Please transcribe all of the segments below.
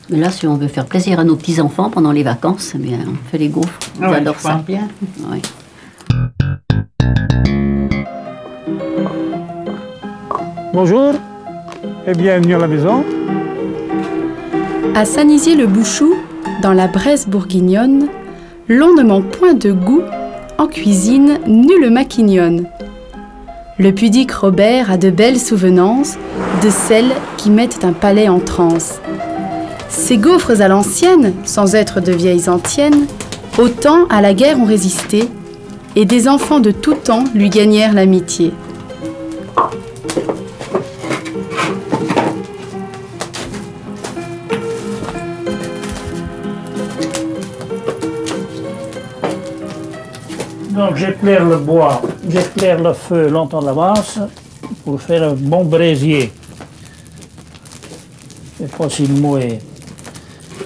Mais là, si on veut faire plaisir à nos petits-enfants pendant les vacances, eh bien, on fait les gaufres. Ils adorent ça. Bien. Ouais. Bonjour et bienvenue à la maison. À Saint-Nizier-le-Bouchou, dans la Bresse bourguignonne, l'on ne manque point de goût, en cuisine nullement quignonne. Le pudique Robert a de belles souvenances, de celles qui mettent un palais en transe. Ces gaufres à l'ancienne, sans être de vieilles antiennes, autant à la guerre ont résisté, et des enfants de tout temps lui gagnèrent l'amitié. Donc j'éclaire le bois, j'éclaire le feu longtemps d'avance pour faire un bon braisier. Je ne sais pas si le mot est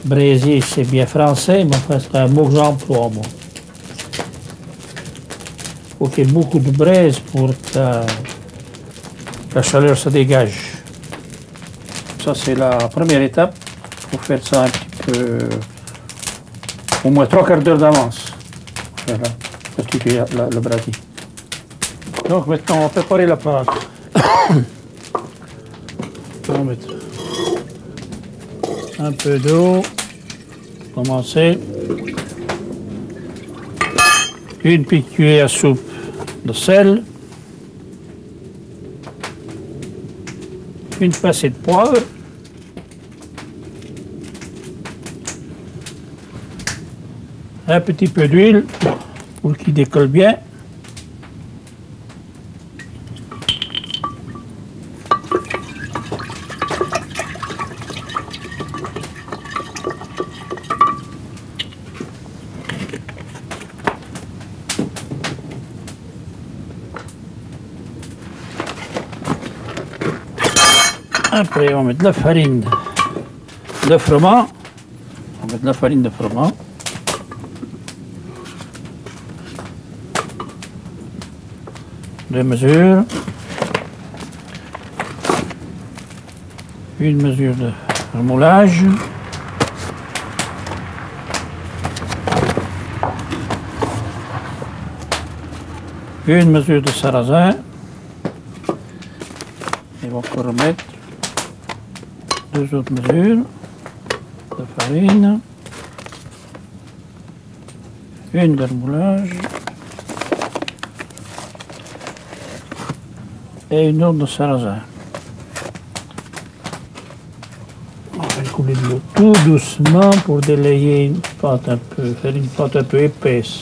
braisier, c'est bien français, mais enfin c'est un mot que j'emploie moi. Il faut qu'il y ait beaucoup de braise pour que la chaleur se dégage. Ça c'est la première étape, pour faire ça un petit peu, au moins 3/4 d'heure d'avance. Voilà. Le brasier. Donc maintenant on va préparer la pâte. On va mettre un peu d'eau, commencer. Une petite cuillère à soupe de sel. Une pincée de poivre. Un petit peu d'huile pour qu'il décolle bien. Après, on va mettre de la farine de froment. On va mettre de la farine de froment. Deux mesures. Une mesure de remoulage. Une mesure de sarrasin. Et on va encore remettre deux autres mesures de farine. Une de remoulage. Et une autre de sarrasin. On va couler de l'eau tout doucement pour délayer une pâte un peu, faire une pâte un peu épaisse.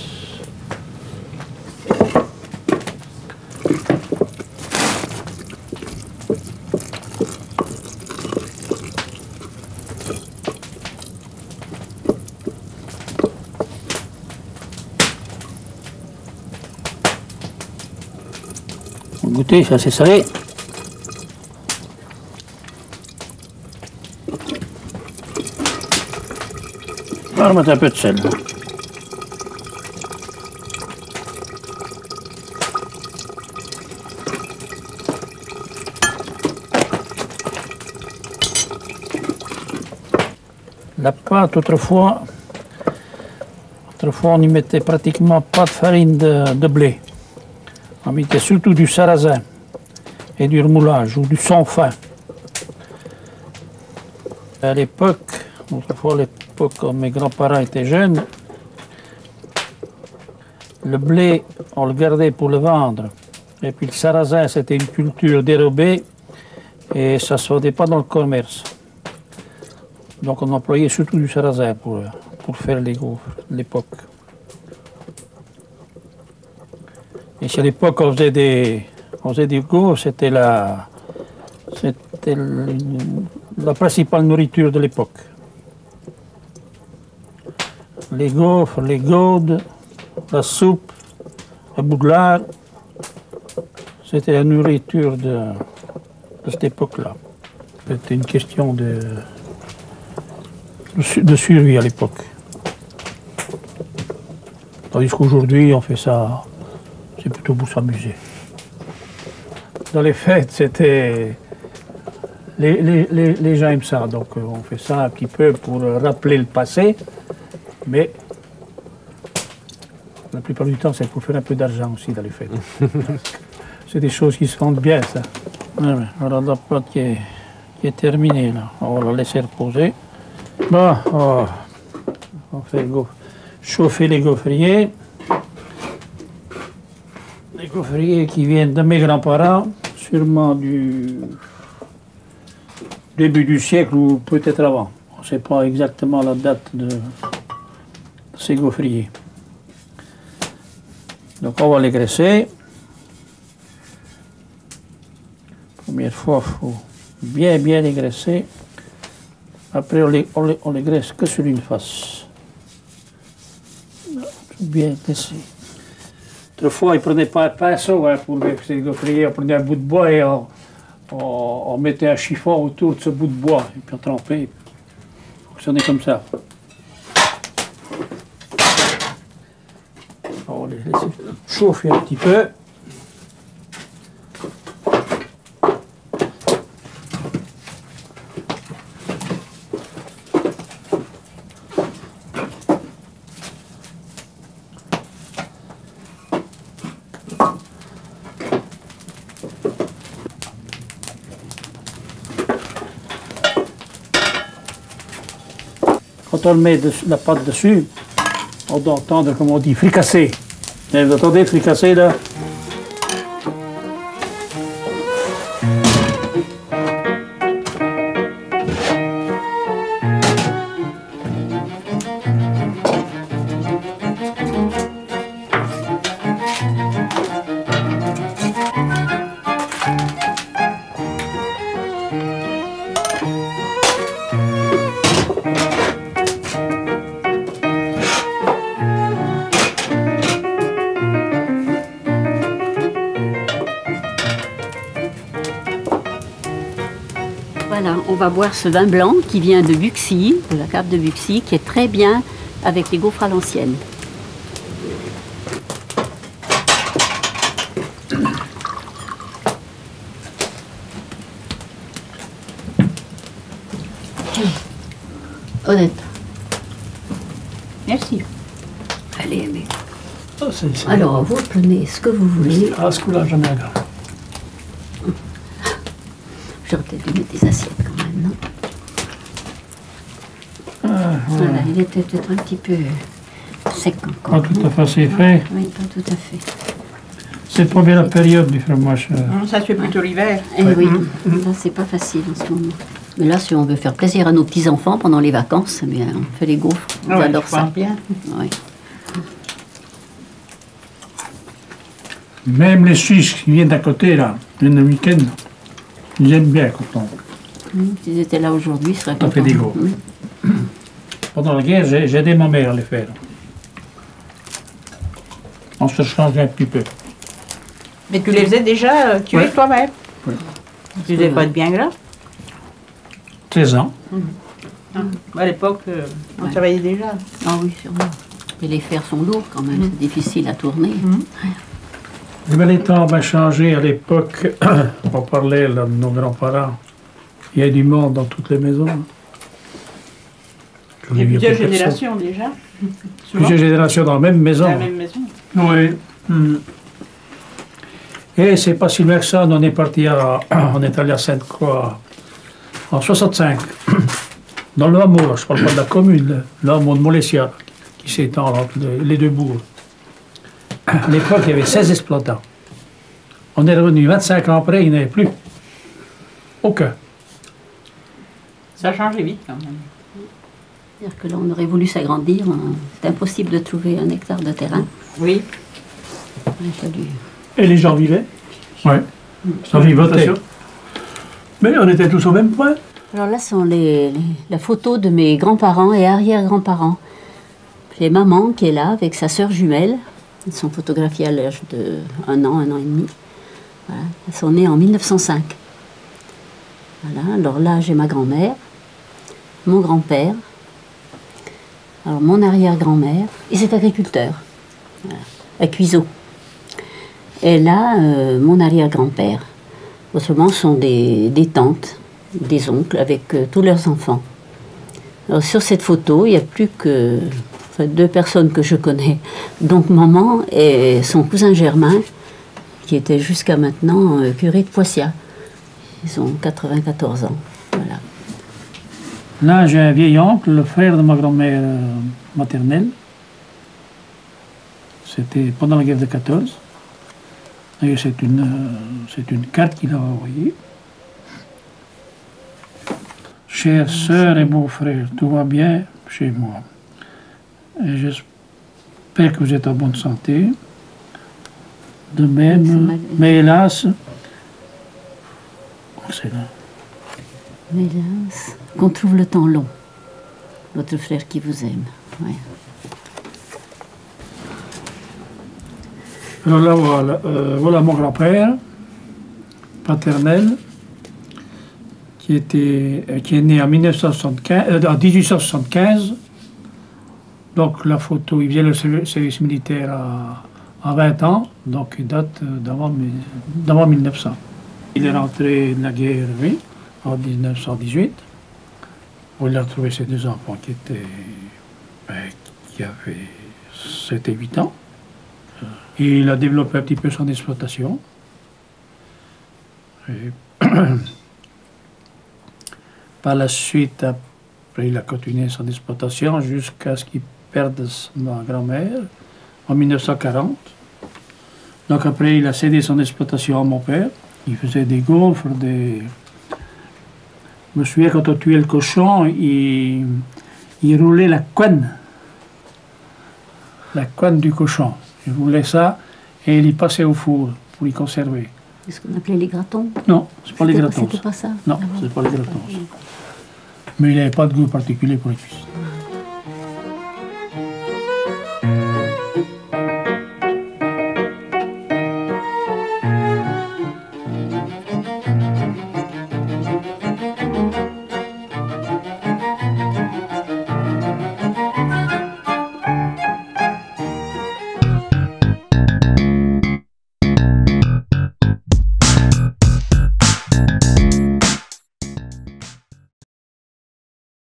Goûtez, ça c'est salé. On va mettre un peu de sel. La pâte, autrefois, on n'y mettait pratiquement pas de farine de blé. On mettait surtout du sarrasin et du remoulage ou du son fin. À l'époque, autrefois, l'époque quand mes grands-parents étaient jeunes, le blé, on le gardait pour le vendre. Et puis le sarrasin, c'était une culture dérobée et ça ne se vendait pas dans le commerce. Donc on employait surtout du sarrasin pour faire les gaufres de l'époque. Et si à l'époque on faisait des gaufres, c'était la principale nourriture de l'époque. Les gaufres, les gaudes, la soupe, le boudelard, c'était la nourriture de cette époque-là. C'était une question de survie à l'époque. Tandis qu'aujourd'hui, on fait ça, c'est plutôt pour s'amuser. Dans les fêtes, c'était les gens aiment ça, donc on fait ça un petit peu pour rappeler le passé, mais la plupart du temps, c'est pour faire un peu d'argent aussi dans les fêtes. C'est des choses qui se vendent bien, ça. Alors la pâte qui est terminée, là. On va la laisser reposer. Bon, on fait chauffer les gaufriers. Les gaufriers qui viennent de mes grands-parents, sûrement du début du siècle ou peut-être avant. On ne sait pas exactement la date de ces gaufriers. Donc on va les graisser. Première fois, il faut bien les graisser. Après, on les graisse que sur une face. Bien graissé. Autrefois, ils ne prenaient pas de pinceau pour ces gaufriers. On prenait un bout de bois et on mettait un chiffon autour de ce bout de bois. Et puis on trempait. Ça fonctionnait comme ça. On va les laisser chauffer un petit peu. Quand on met la pâte dessus, on doit entendre, comme on dit, fricasser. Et vous entendez fricasser là? Voilà, on va boire ce vin blanc qui vient de Buxy, de la cave de Buxy, qui est très bien avec les gaufres à l'ancienne. Honnête. Merci. Allez, mais... Alors, vous prenez ce que vous voulez. Ah, ce coup-là, jamais grave. J'aurais peut-être dû mettre des assiettes quand même, non? Voilà, il était peut-être un petit peu sec encore. Pas tout à fait assez frais. Oui, pas tout à fait. C'est pas bien la période du fromage. Ça se fait plutôt l'hiver. Eh oui, là c'est pas facile en ce moment. Mais là, si on veut faire plaisir à nos petits-enfants pendant les vacances, eh bien, on fait les gaufres. On adore ça. Bien. Oui. Même les Suisses qui viennent d'à côté, là, le week-end, ils aiment bien quand S'ils étaient là aujourd'hui, ils seraient on fait contents. des gaufres. Pendant la guerre, j'ai aidé ma mère à les faire. On se change un petit peu. Mais tu les faisais déjà tuer Ouais. toi-même. Oui. Tu faisais pas de bien gras. 13 ans. À l'époque, on Ouais. travaillait déjà. Ah oui, sûrement. Et les fers sont lourds quand même, c'est difficile à tourner. Mais les temps ont changé à l'époque. On parlait là, de nos grands-parents. Il y a du monde dans toutes les maisons. Il y a plusieurs personne. générations déjà. Souvent, Plusieurs générations dans la même dans maison. la même maison. Oui. Et c'est pas si loin que ça, on est parti on est allé à Sainte-Croix en 65. Dans le hameau, je parle pas de la commune, le hameau de Molessia, qui s'étend entre les deux bourgs. À l'époque, il y avait 16 exploitants. On est revenu 25 ans après, il n'y en avait plus. Aucun. Ça a changé vite quand même. C'est-à-dire que là, on aurait voulu s'agrandir. C'est impossible de trouver un hectare de terrain. Oui. Il a fallu... Et les gens vivaient. Oui. Ça vivotait. Mais on était tous au même point. Alors là, sont la photo de mes grands-parents et arrière-grands-parents. J'ai maman qui est là avec sa sœur jumelle. Ils sont photographiés à l'âge de 1 an et demi. Voilà. Elles sont nées en 1905. Voilà. Alors là, j'ai ma grand-mère, mon grand-père, alors mon arrière-grand-mère, et c'est agriculteur, voilà, à Cuiseaux. Et là, mon arrière-grand-père. Autrement, ce sont des tantes des oncles avec tous leurs enfants. Alors, sur cette photo, il n'y a plus que 2 personnes que je connais. Donc maman et son cousin Germain, qui était jusqu'à maintenant curé de Poissiat. Ils ont 94 ans. Voilà. Là, j'ai un vieil oncle, le frère de ma grand-mère maternelle. C'était pendant la guerre de 14. Et c'est une carte qu'il a envoyée. Chère sœur et beau-frère, tout va bien chez moi. Et j'espère que vous êtes en bonne santé. De même, mais hélas, c'est là. Mais hélas, qu'on trouve le temps long. Votre frère qui vous aime. Ouais. Alors là, voilà mon grand-père paternel qui est né en 1875. Donc la photo, il vient le service militaire à 20 ans, donc il date d'avant 1900. Il est rentré de la guerre, oui, en 1918, où il a retrouvé ses 2 enfants qui avaient 7 et 8 ans. Et il a développé un petit peu son exploitation. Et par la suite, après, il a continué son exploitation jusqu'à ce qu'il perde ma grand-mère en 1940. Donc après, il a cédé son exploitation à mon père. Il faisait des gaufres, Je me souviens, quand on tuait le cochon, il roulait la couenne du cochon. Il roulait ça et il y passait au four pour y conserver. C'est ce qu'on appelait les gratons? Non, c'est pas les gratons. C'était pas ça? Non, c'est pas les gratons. Mais il n'avait pas de goût particulier pour les cuisses.